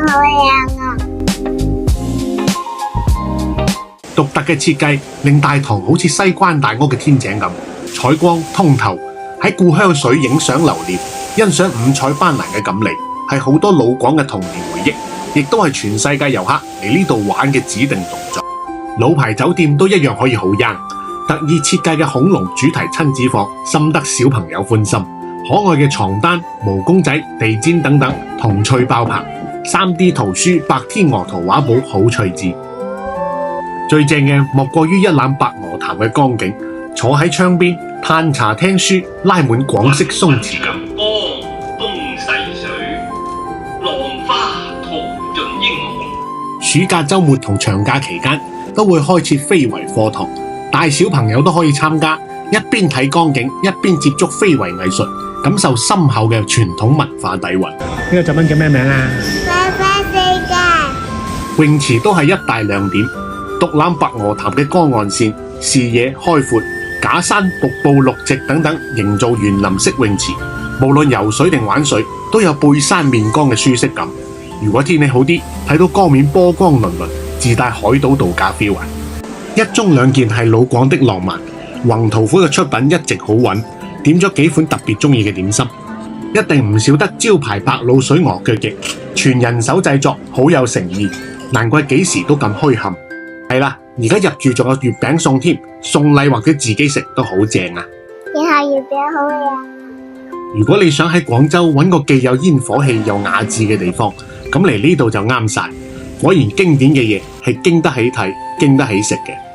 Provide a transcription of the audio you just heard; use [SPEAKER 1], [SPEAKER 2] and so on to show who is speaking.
[SPEAKER 1] 好靚啊！
[SPEAKER 2] 獨特嘅設計令大堂好似西關大屋嘅天井咁，採光通透，喺故鄉水影相留念，欣賞五彩斑斕嘅錦鯉，係好多老廣嘅童年回憶，亦都係全世界遊客嚟呢度玩嘅指定動作。老牌酒店都一樣可以好 young，特意設計嘅恐龍主題親子房，深得小朋友歡心。可愛嘅床單、毛公仔、地氈等等，童趣爆棚。3D 圖書白天鵝圖畫簿好趣致。最正嘅莫過於一覽白鵝潭嘅光景，坐喺窗邊嘆茶聽書，拉滿廣式鬆弛感。
[SPEAKER 3] 陽光東逝水，浪花淘盡英雄。
[SPEAKER 2] 暑假週末同長假期間都會開設非遺課堂，大小朋友都可以參加，一邊睇光景，一邊接觸非遺藝術，感受深厚嘅傳統文化底蘊。呢個作品叫咩名啊？
[SPEAKER 1] 花花世界。
[SPEAKER 2] 泳池都係一大亮點，獨攬白鵝潭嘅江岸線，視野開闊，假山、瀑布、綠植等等，營造園林式泳池。無論游水定玩水，都有背山面江嘅舒適感。如果天氣好啲，睇到江面波光粼粼，自帶海島度假 feel 啊！一盅兩件係老廣的浪漫。宏圖府嘅出品一直好穩，點咗幾款特別中意嘅點心，一定唔少得招牌白鷺水鵝腳翼，全人手製作，好有誠意，難怪幾時都咁墟冚。係啦，而家入住仲有月餅送添，送禮或者自己食都好正啊！
[SPEAKER 1] 以後月餅好靚。
[SPEAKER 2] 如果你想喺廣州揾個既有煙火氣又雅致嘅地方，咁嚟呢度就啱晒。果然經典嘅嘢係經得起睇，經得起食嘅。